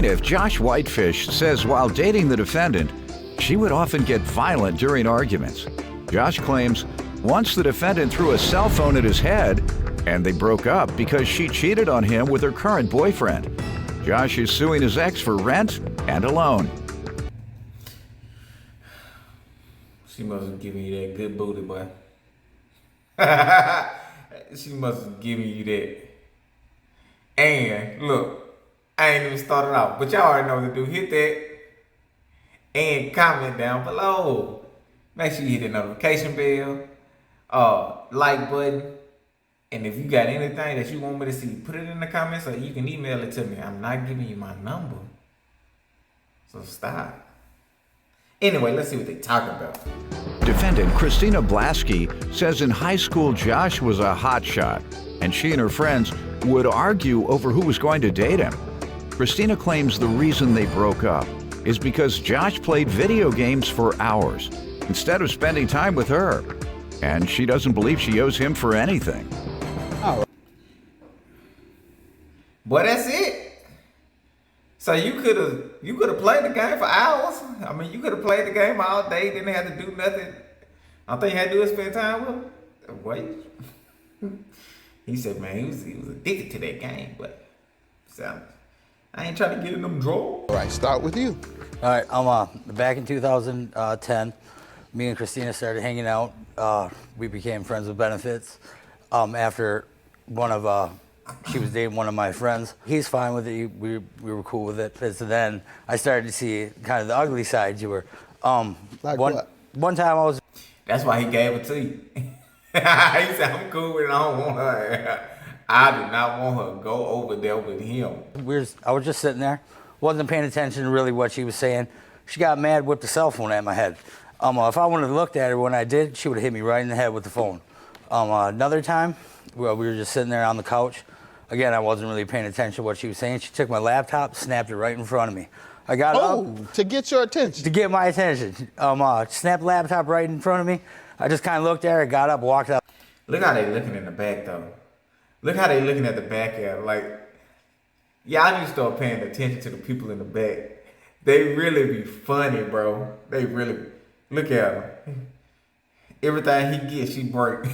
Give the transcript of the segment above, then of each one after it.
plaintiff, Josh Whitefish, says while dating the defendant, she would often get violent during arguments. Josh claims once the defendant threw a cell phone at his head, and they broke up because she cheated on him with her current boyfriend. Josh is suing his ex for rent and a loan. She must have given you that good booty, boy. She must have given you that. And look, I ain't even started off, but y'all already know what to do. Hit that and comment down below. Make sure you hit the notification bell, like button. And if you got anything that you want me to see, put it in the comments or you can email it to me. I'm not giving you my number. So stop. Anyway, let's see what they talking about. Defendant Christina Blasky says in high school Josh was a hotshot, and she and her friends would argue over who was going to date him. Christina claims the reason they broke up is because Josh played video games for hours instead of spending time with her, and she doesn't believe she owes him for anything. Boy, that's it. So you could have played the game for hours. I mean, you could have played the game all day, didn't have to do nothing. All thing you had to do is spend time with him. Wait. He said, man, he was addicted to that game, but so I ain't trying to get in them drawers. All right, start with you. All right, back in 2010, me and Christina started hanging out. We became friends with benefits. After she was dating one of my friends. He's fine with it. We were cool with it. So then I started to see kind of the ugly side to her. Like what? One time I was. That's why he gave it to you. He said, I'm cool with it. I don't want her. I do not want her to go over there with him. I was just sitting there. Wasn't paying attention to really what she was saying. She got mad, whipped the cell phone at my head. If I wouldn't have looked at her when I did, she would have hit me right in the head with the phone. Another time, we were just sitting there on the couch. Again, I wasn't really paying attention to what she was saying. She took my laptop, snapped it right in front of me. I got up. To get your attention. To get my attention. Snapped the laptop right in front of me. I just kind of looked at her, got up, walked out. Look how they looking in the back, though. Look how they looking at the back at like, y'all need to start paying attention to the people in the back. They really be funny, bro. They really, look at her. Everything he gets, she break.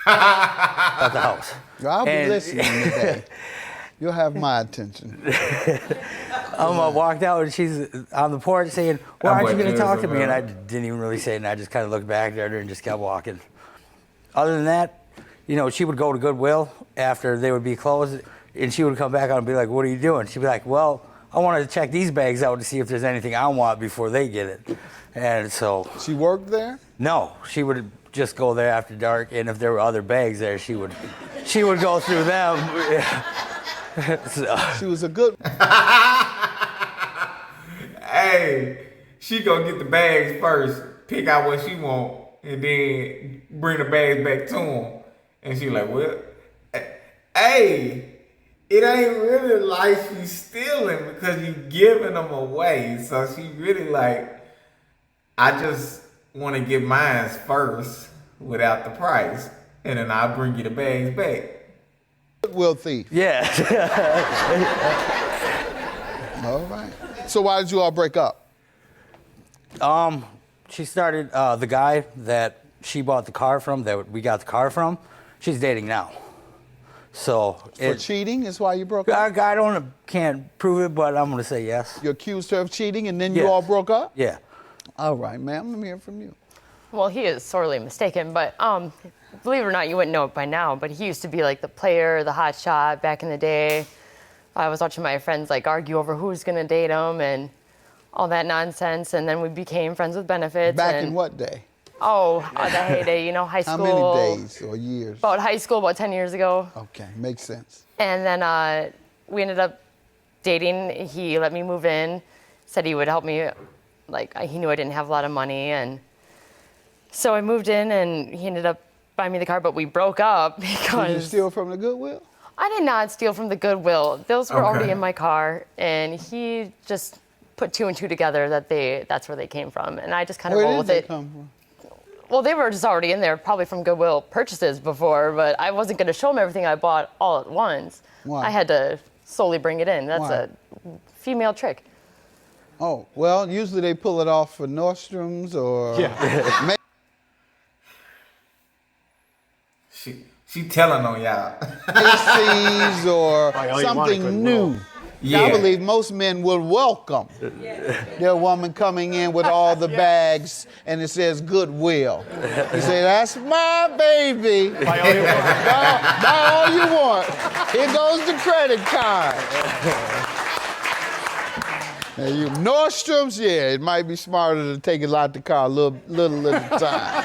At the house. I'll be listening today. You'll have my attention. Walked out and she's on the porch saying, "Why aren't you going to talk to me?" And I didn't even really say it, and I just kind of looked back at her and just kept walking. Other than that, she would go to Goodwill after they would be closed, and she would come back out and be like, "What are you doing?" She'd be like, "Well, I wanted to check these bags out to see if there's anything I want before they get it." And so. She worked there? No, she would just go there after dark, and if there were other bags there, she would go through them. So. She was a good. Hey, she gonna get the bags first, pick out what she want, and then bring the bags back to him. And she like, well, hey, it ain't really like she's stealing because you giving them away. So she really like, I just want to get mine first without the price, and then I'll bring you the bags back. Goodwill thief. Yeah. All right. So why did you all break up? She started, the guy that she bought the car from, that we got the car from, she's dating now. So For cheating is why you broke up? I can't prove it, but I'm going to say yes. You accused her of cheating and then Yes. you all broke up? Yeah. All right, ma'am. Let me hear from you. Well, he is sorely mistaken, but believe it or not, you wouldn't know it by now, but he used to be like the player, the hot shot back in the day. I was watching my friends like argue over who's gonna date him and all that nonsense, and then we became friends with benefits. Back in what day? Oh, the heyday, high school. How many days or years? About high school, about 10 years ago. Okay, makes sense. And then we ended up dating. He let me move in, said he would help me. Like, he knew I didn't have a lot of money, and so I moved in, and he ended up buying me the car, but we broke up because... Did you steal from the Goodwill? I did not steal from the Goodwill. Those were already in my car, and he just put two and two together that that's where they came from, and I just kind of rolled with it. Where did they come from? Well, they were just already in there, probably from Goodwill purchases before, but I wasn't going to show them everything I bought all at once. Why? I had to slowly bring it in. That's Why? female trick. Oh, well, usually they pull it off for Nordstrom's or She telling on y'all. Macy's or Oh, you want something goodwill. new. Yeah. I believe most men would welcome their woman coming in with all the bags and it says Goodwill. You say, that's my baby. Buy all you want. Buy all you want. Here goes the credit card. Nordstrom's, yeah, it might be smarter to take it out the car a little at a time.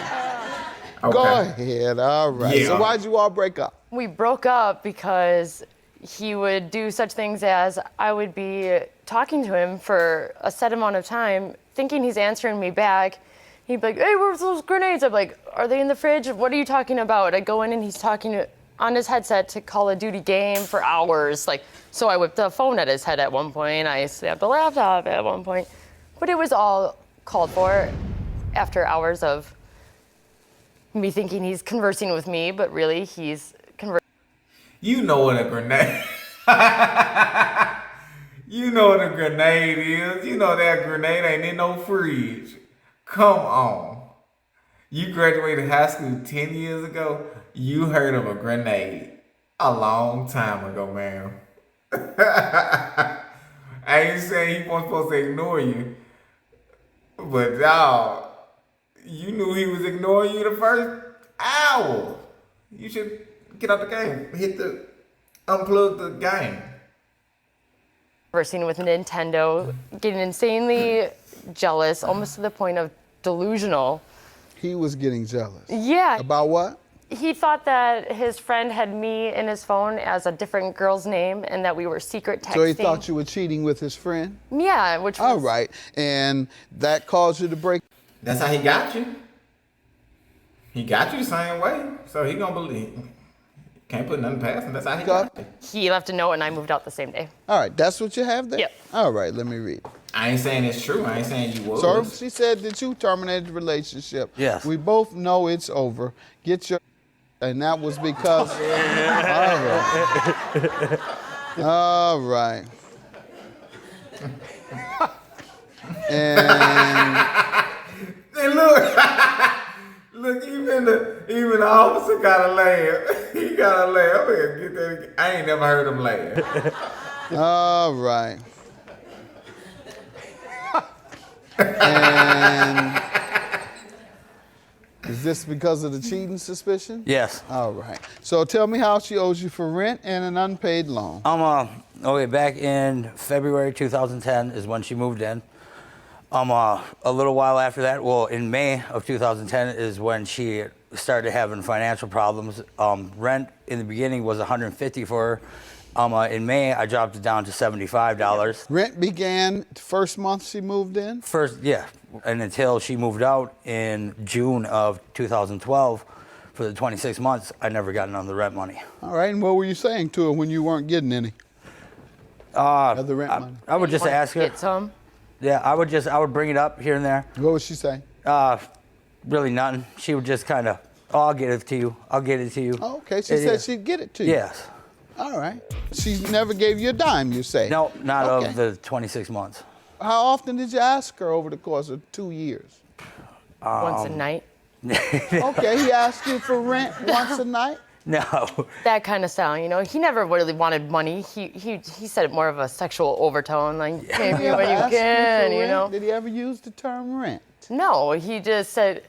Okay. Go ahead, all right. Yeah. So why'd you all break up? We broke up because he would do such things as I would be talking to him for a set amount of time, thinking he's answering me back. He'd be like, hey, where's those grenades? I'm like, are they in the fridge? What are you talking about? I go in and he's talking on his headset to Call of Duty game for hours. So I whipped the phone at his head at one point. I snapped the laptop at one point. But it was all called for after hours of me thinking he's conversing with me, but really he's conversing. You know what a grenade. You know what a grenade is. You know that grenade ain't in no fridge. Come on. You graduated high school 10 years ago. You heard of a grenade a long time ago, ma'am. I ain't saying he wasn't supposed to ignore you, but dawg, you knew he was ignoring you the first hour. You should get out the game. Unplug the game. Conversing with Nintendo, getting insanely jealous, almost to the point of delusional. He was getting jealous. Yeah. About what? He thought that his friend had me in his phone as a different girl's name and that we were secret texting. So he thought you were cheating with his friend? Yeah, which was... All right. And that caused you to break? That's how he got you. He got you the same way. So he gonna believe. Can't put nothing past him. That's how he got you. He left a note and I moved out the same day. All right. That's what you have there? Yep. All right. Let me read. I ain't saying it's true. I ain't saying you was. So she said that you terminated the relationship. Yes. We both know it's over. Get your... And that was because... All right. And... Hey, look, even the officer got a laugh. He got a laugh. Get that. I ain't never heard him laugh. All right. And is this because of the cheating suspicion? Yes. All right. So tell me how she owes you for rent and an unpaid loan. Okay, back in February 2010 is when she moved in. A little while after that, well, in May of 2010 is when she started having financial problems. Rent in the beginning was $150 for her. In May, I dropped it down to $75. Rent began first month she moved in? First, yeah, and until she moved out in June of 2012, for the 26 months, I never got none of the rent money. All right, and what were you saying to her when you weren't getting any of the rent money? I would just ask her. Get some. Yeah, I would bring it up here and there. What would she say? Really nothing. She would just kind of, I'll get it to you. I'll get it to you. Oh, okay, she said she'd get it to you. Yes. All right. She never gave you a dime, you say? No, not Okay. of the 26 months. How often did you ask her over the course of 2 years? Once a night. Okay, he asked you for rent once a night? No. That kind of style, you know. He never really wanted money. He said it more of a sexual overtone, like pay me when you Asked can, for you rent? know. Did he ever use the term rent? No, he just said,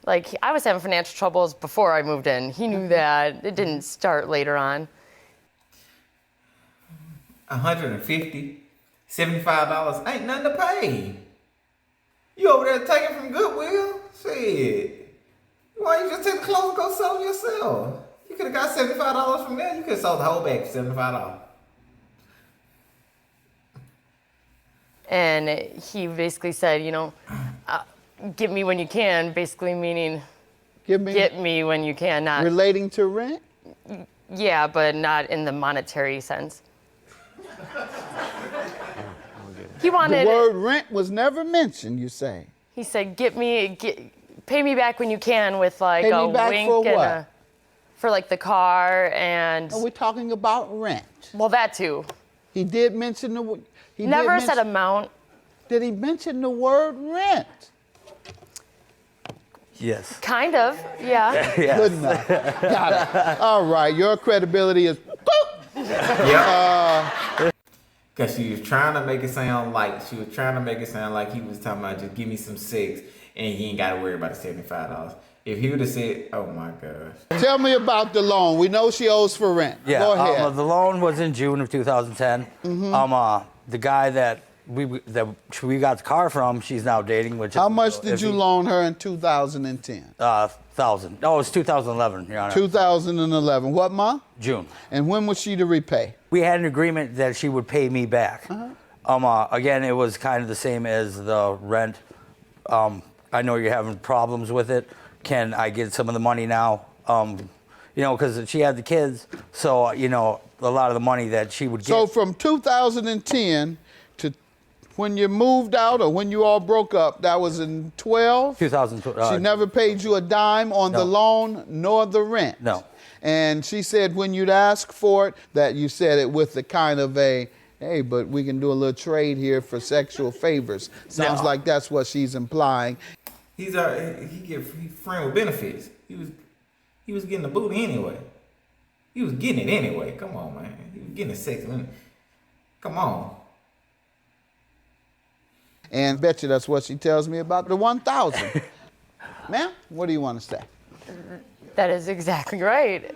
like, I was having financial troubles before I moved in. He knew that. It didn't start later on. $150, $75 ain't nothing to pay. You over there taking from Goodwill? Shit. Why you just take the clothes and go sell them yourself? You could have got $75 from there. You could have sold the whole bag for $75. And he basically said, you know, get me when you can, basically meaning Give me get me when you can, not, relating to rent? yeah, but not in the monetary sense. He The wanted, word rent was never mentioned, you say. he said, pay me back when you can with like Pay a me back wink for and what? for like the car and, We're talking about rent. well, that too. He did mention He Never did said amount. Did he mention the word rent? Yes. Kind of, yeah. Yes. Good enough. Got it. All right, your credibility is. Yep. Because she was trying to make it sound like he was talking about just give me some sex and he ain't got to worry about the $75. If he would have said, oh my gosh. Tell me about the loan. We know she owes for rent. Yeah. Go ahead. The loan was in June of 2010. The guy that we got the car from, she's now dating. Which How is, much did you loan her in 2010? 1,000. Oh, it's 2011, Your Honor. 2011. What month? June. And when was she to repay? We had an agreement that she would pay me back. Again, it was kind of the same as the rent. I know you're having problems with it. Can I get some of the money now? Because she had the kids, so a lot of the money that she would get. So from 2010 to when you moved out or when you all broke up, that was in 12? 2012. She never paid you a dime on the loan nor the rent? No. And she said when you'd ask for it, that you said it with the kind of a, hey, but we can do a little trade here for sexual favors. Sounds like that's what she's implying. He friend with benefits. He was getting the booty anyway. He was getting it anyway. Come on, man. He was getting the sex. Come on. And bet you that's what she tells me about the 1,000. Ma'am, what do you want to say? That is exactly right.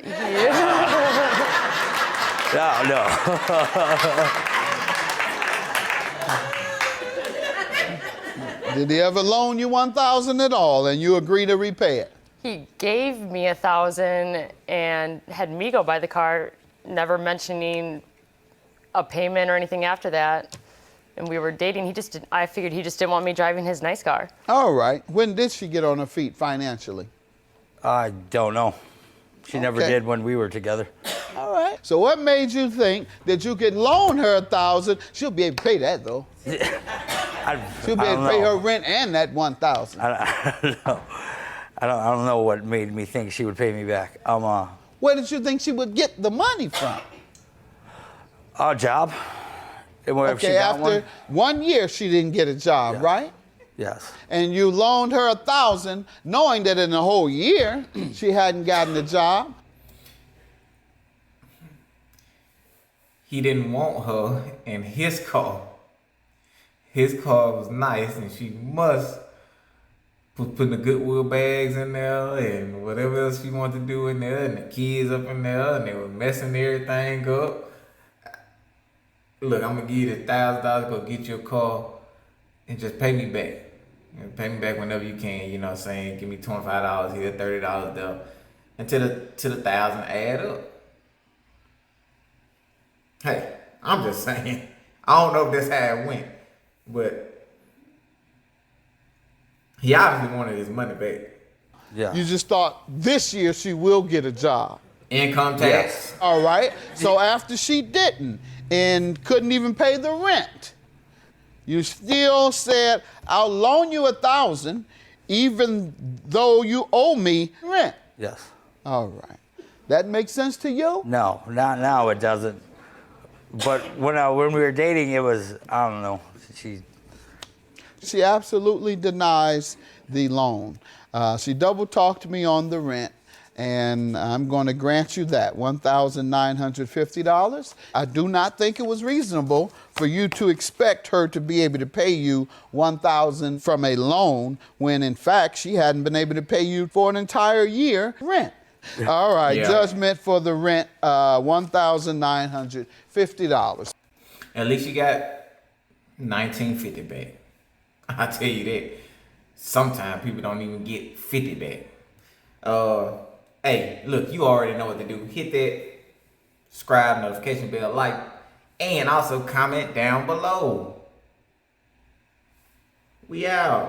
Did he ever loan you 1,000 at all and you agree to repay it? He gave me 1,000 and had me go buy the car, never mentioning a payment or anything after that. And we were dating. I figured he just didn't want me driving his nice car. All right. When did she get on her feet financially? I don't know. She never did when we were together. All right. So what made you think that you could loan her 1,000? She'll be able to pay that though. She'll be able to pay her rent and that 1,000. I don't know. I don't know what made me think she would pay me back. Where did you think she would get the money from? A job. Okay, after 1 year she didn't get a job, right? Yes. And you loaned her 1,000, knowing that in the whole year she hadn't gotten a job. He didn't want her in his car. His car was nice, and she must putting the Goodwill bags in there and whatever else she wanted to do in there, and the kids up in there, and they were messing everything up. Look, I'm gonna give you the $1,000, go get your car, and just pay me back. Pay me back whenever you can. You know what I'm saying? Give me $25 here, $30 there, until the 1,000 add up. Hey, I'm just saying. I don't know if that's how it went, but he obviously wanted his money back. Yeah. You just thought this year she will get a job. Income tax. All right. So after she didn't and couldn't even pay the rent, you still said, I'll loan you 1,000 even though you owe me rent. Yes. All right. That makes sense to you? No, not now it doesn't. But when we were dating, it was, I don't know. She absolutely denies the loan. She double talked me on the rent, and I'm going to grant you that, $1,950. I do not think it was reasonable for you to expect her to be able to pay you $1,000 from a loan when, in fact, she hadn't been able to pay you for an entire year rent. All right, judgment for the rent, $1,950. At least you got $1,950 back. I tell you that. Sometimes people don't even get 50 back. Hey, look, you already know what to do. Hit that subscribe, notification bell, like, and also comment down below. We out.